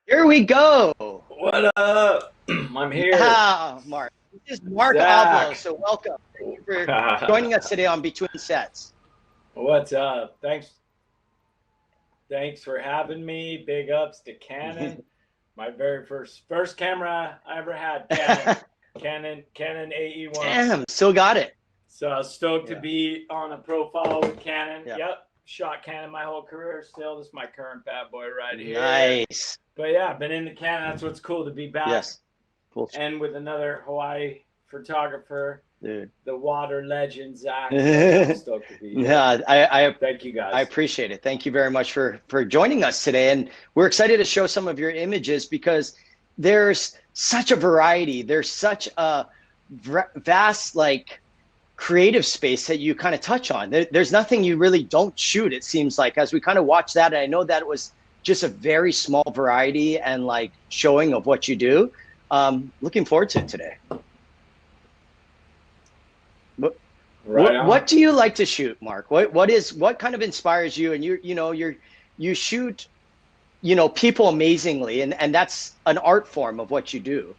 Here we go. What up? I'm here. Yeah, Mark. This is Mark Oblow, Zach. so welcome. Thank you for joining us today on Between Sets. What's up? Thanks for having me. Big ups to Canon. My very first camera I ever had, Canon AE1. Damn, still got it. So I was stoked to Yeah. be on a profile with Canon. Yeah. Yep. Shot Canon my whole career. Still, this is my current bad boy right here. Nice. But yeah, I've been in the Canon. That's what's cool to be back. Yes. Cool. And with another Hawaii photographer, Dude. the water legend, Zach. I'm stoked to be here. Yeah, Thank you guys. I appreciate it. Thank you very much for joining us today. And we're excited to show some of your images because there's such a variety. There's such a vast, like, creative space that you kind of touch on. There's nothing you really don't shoot, it seems like, as we kind of watch that. And I know that it was just a very small variety and like showing of what you do. Looking forward to it today. What do you like to shoot, Mark? What kind of inspires you? And you shoot, people amazingly, and that's an art form of what you do.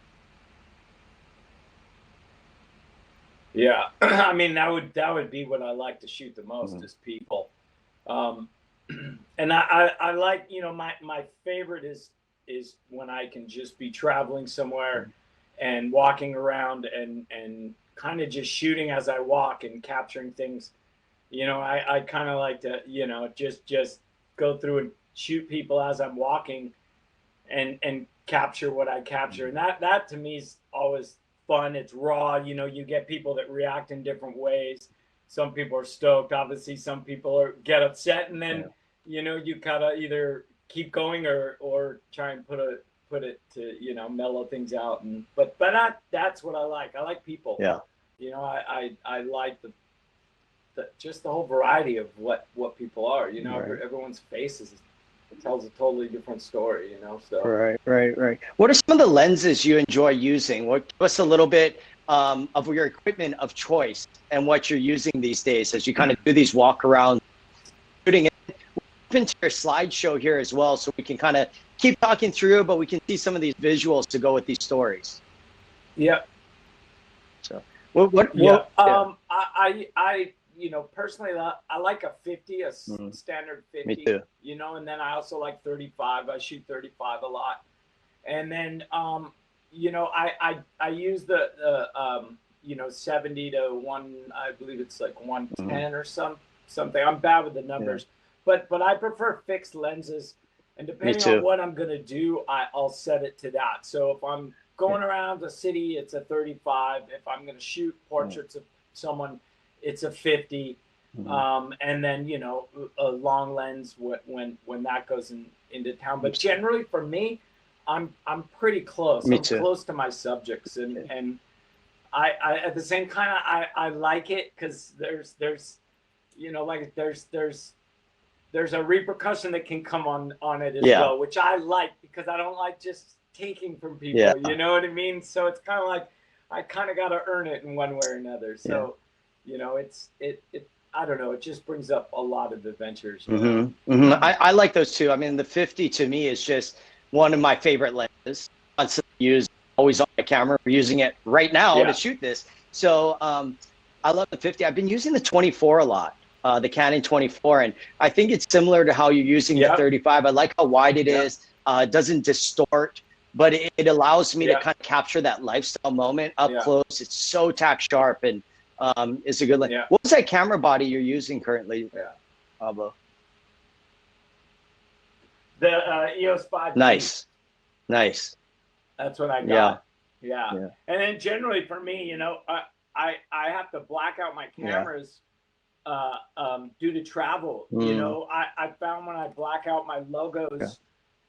Yeah, I mean that would be what I like to shoot the most is people, and I like my favorite is when I can just be traveling somewhere and walking around and kind of just shooting as I walk and capturing things. I kind of like to just go through and shoot people as I'm walking and capture what I capture, and that to me is always fun. It's raw. You get people that react in different ways. Some people are stoked, obviously. Some people get upset, and then you gotta either keep going or try and put it to mellow things out. But that's what I like. I like people. Yeah. I like just the whole variety of what people are. Right. Everyone's faces tells a totally different story. So Right. What are some of the lenses you enjoy using? Give us a little bit of your equipment of choice and what you're using these days as you kind of do these walk around shooting. Into your slideshow here as well, so we can kind of keep talking through, but we can see some of these visuals to go with these stories. Yeah. So I personally, I like a 50, a standard 50. Me too. And then I also like 35. I shoot 35 a lot. And then, I use the 70 to I believe it's like 110 or something. I'm bad with the numbers, but I prefer fixed lenses. And depending on what I'm going to do, I'll set it to that. So if I'm going around the city, it's a 35. If I'm going to shoot portraits of someone, it's a 50. And then, a long lens when that goes into town. But generally for me, I'm pretty close. I'm close to my subjects. And I at the same time, I like it because there's there's a repercussion that can come on it as well, which I like because I don't like just taking from people. Yeah. You know what I mean? So it's kind of like I kind of got to earn it in one way or another. So I don't know. It just brings up a lot of adventures. I like those too. I mean, the 50 to me is just one of my favorite lenses. Always on my camera. We're using it right now to shoot this. So I love the 50. I've been using the 24 a lot. The Canon 24, and I think it's similar to how you're using the 35. I like how wide it is. It doesn't distort, but it allows me to kind of capture that lifestyle moment up close. It's so tack sharp, and it's a good lens. What was that camera body you're using currently, Oblow? The EOS 5. Nice. That's what I got. Yeah. And then generally for me, I have to black out my cameras due to travel. I found when I black out my logos,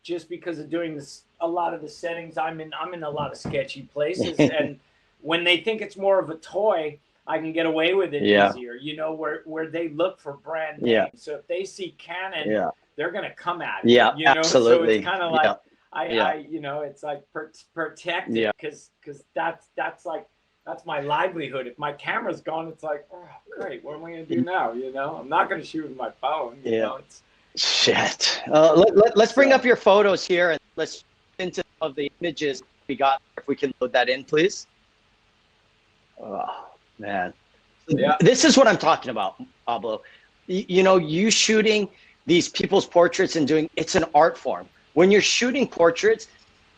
just because of doing this, a lot of the settings I'm in a lot of sketchy places, and when they think it's more of a toy, I can get away with it easier. Where they look for brand names. So if they see Canon, they're gonna come at it. Absolutely. So it's kind of like it's like protect it because that's like. That's my livelihood. If my camera's gone, it's like, oh, great. What am I going to do now? I'm not going to shoot with my phone. Shit. Let's bring up your photos here and let's of the images we got. If we can load that in, please. Oh, man. Yeah. This is what I'm talking about, Pablo. You know, you shooting these people's portraits and doing, it's an art form. When you're shooting portraits,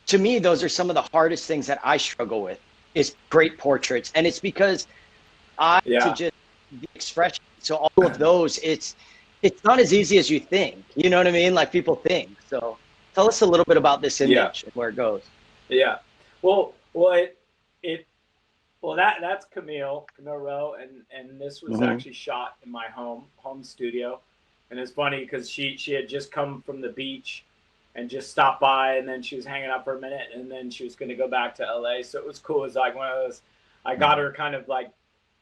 to me, those are some of the hardest things that I struggle with, is great portraits. And it's because to just the expression. So all of those, it's not as easy as you think. You know what I mean? Like people think. So tell us a little bit about this image and where it goes. Yeah. Well, that's Camille Rowe, and this was actually shot in my home studio. And it's funny because she had just come from the beach and just stopped by, and then she was hanging out for a minute, and then she was going to go back to LA. So it was cool. It was like one of those, I got her kind of like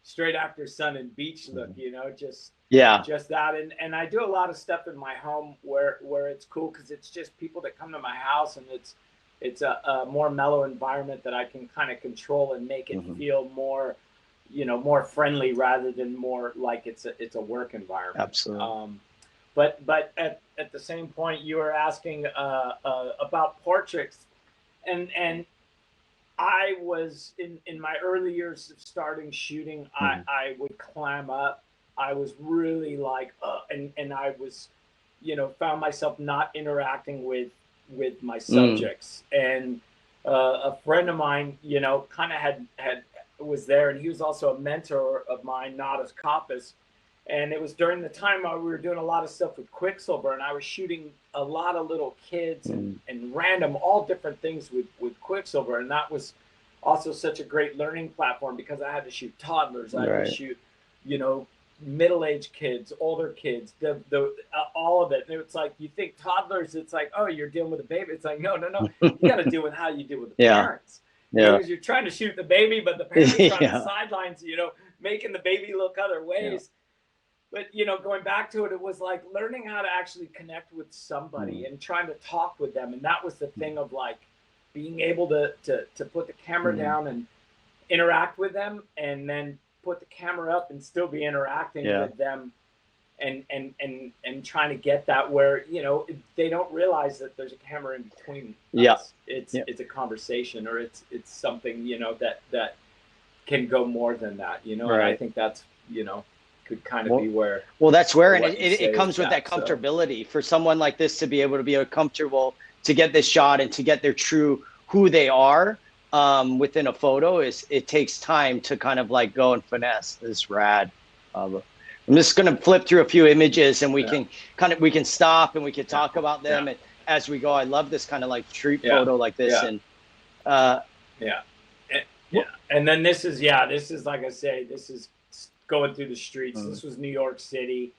straight after sun and beach look, you know, just that. And I do a lot of stuff in my home where it's cool because it's just people that come to my house, and it's a more mellow environment that I can kind of control and make it feel more, you know, more friendly rather than more like it's a work environment. Absolutely. But at the same point, you were asking about portraits, and I was in my early years of starting shooting, I would climb up. I was really like, and I was, you know, found myself not interacting with my subjects. And a friend of mine, you know, kind of was there, and he was also a mentor of mine, not as Coppice. And it was during the time we were doing a lot of stuff with Quiksilver, and I was shooting a lot of little kids and random, all different things with Quiksilver. And that was also such a great learning platform because I had to shoot toddlers. I had to shoot, you know, middle-aged kids, older kids, all of it. And it's like, you think toddlers, it's like, oh, you're dealing with a baby. It's like, no. You got to deal with how you deal with the parents. Yeah. Because you're trying to shoot the baby, but the parents are on the sidelines, you know, making the baby look other ways. But, you know, going back to it, it was like learning how to actually connect with somebody and trying to talk with them. And that was the thing of like being able to put the camera down and interact with them, and then put the camera up and still be interacting with them, and trying to get that where, you know, they don't realize that there's a camera in between us. It's a conversation, or it's something, you know, that can go more than that, you know. And I think that's, you know, could kind of be where. Well, that's where, and it comes with that comfortability for someone like this to be able to be comfortable to get this shot and to get their true who they are within a photo. It takes time to kind of like go and finesse. This rad. I'm just going to flip through a few images, and we can stop and we can talk about them and as we go. I love this kind of like street photo like this. And and then this is like I say, this is going through the streets. This was New York City,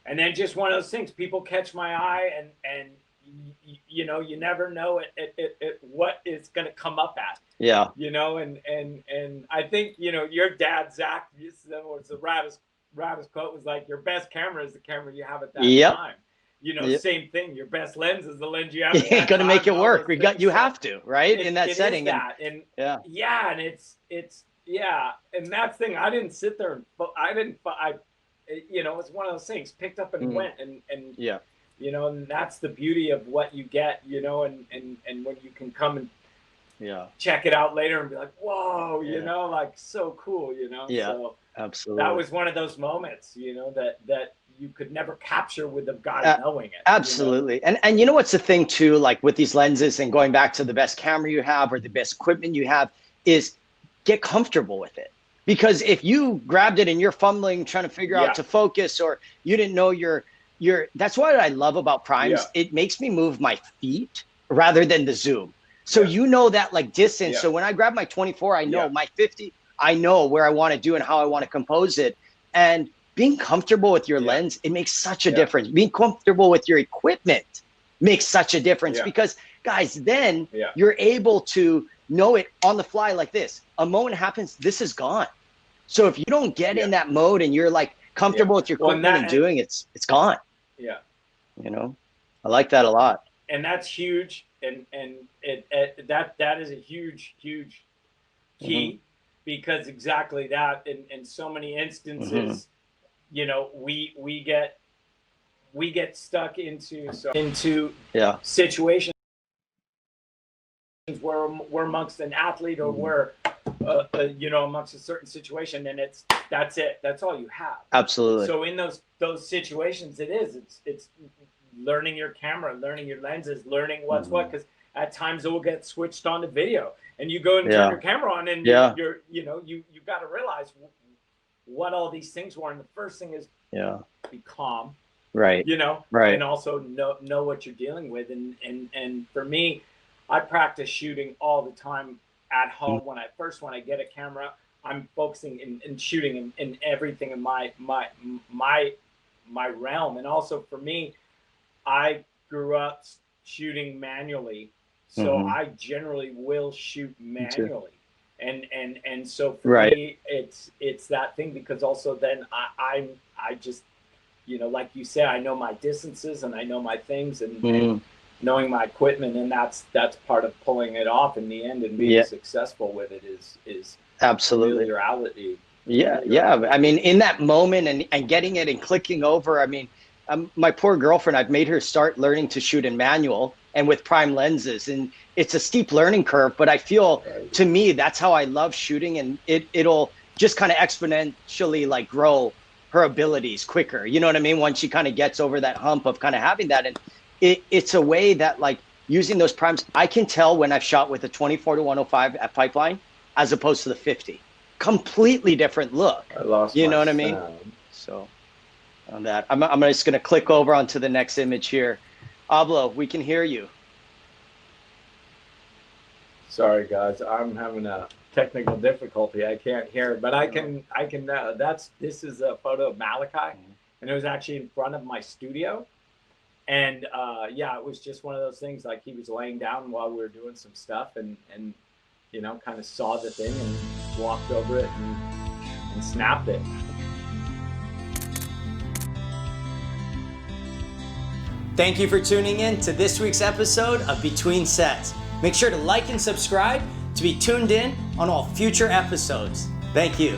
and then just one of those things. People catch my eye, and you know, you never know what it's going to come up at. Yeah. You know, and I think, you know, your dad, Zak, was the raddest quote was like, your best camera is the camera you have at that time. You know, same thing. Your best lens is the lens you have at that time. Going to make it work. You have to, right? In that setting. And it's and that's the thing. I didn't sit there, but you know, it's one of those things, picked up and went, and you know, and that's the beauty of what you get, you know, and when you can come and check it out later and be like, whoa, you know, like so cool, you know. So absolutely, that was one of those moments, you know, that you could never capture with the guy knowing it. Absolutely. You know? And you know what's the thing too, like with these lenses and going back to the best camera you have or the best equipment you have, is get comfortable with it. Because if you grabbed it and you're fumbling trying to figure out to focus, or you didn't know that's what I love about primes. It makes me move my feet rather than the zoom. So you know that like distance. So when I grab my 24, I know my 50, I know where I want to do and how I want to compose it. And being comfortable with your lens, it makes such a difference. Being comfortable with your equipment makes such a difference because guys, then you're able to know it on the fly like this. A moment happens, this is gone. So if you don't get in that mode and you're like comfortable with your equipment and doing it's gone. Yeah. You know, I like that a lot. And that's huge. And that is a huge key, because exactly that in so many instances, you know, we get stuck into situations we're amongst an athlete, or we're amongst a certain situation, and that's it. That's all you have. Absolutely. So in those situations, it's learning your camera, learning your lenses, learning what's what, because at times it will get switched on to video, and you go and turn your camera on, and you got to realize what all these things were. And the first thing is be calm, right? And also know what you're dealing with. And for me, I practice shooting all the time at home. When I get a camera, I'm focusing and shooting in everything in my realm. And also for me, I grew up shooting manually, so I generally will shoot manually. And so for me, it's that thing, because also then I just, like you said, I know my distances and I know my things, and knowing my equipment, and that's part of pulling it off in the end and being successful with it is absolutely reality. I mean, in that moment and getting it and clicking over, I mean, my poor girlfriend, I've made her start learning to shoot in manual and with prime lenses, and it's a steep learning curve, but I feel to me that's how I love shooting, and it'll just kind of exponentially like grow her abilities quicker, you know what I mean, once she kind of gets over that hump of kind of having that. And it's a way that, like, using those primes, I can tell when I've shot with a 24-105 at Pipeline as opposed to the 50. Completely different look. I lost you know what sound. I mean? So on that, I'm just going to click over onto the next image here. Oblow, we can hear you. Sorry guys, I'm having a technical difficulty. I can't hear, but I can this is a photo of Malachi, and it was actually in front of my studio. And it was just one of those things, like he was laying down while we were doing some stuff, and kind of saw the thing and walked over it and snapped it. Thank you for tuning in to this week's episode of Between Sets. Make sure to like and subscribe to be tuned in on all future episodes. Thank you.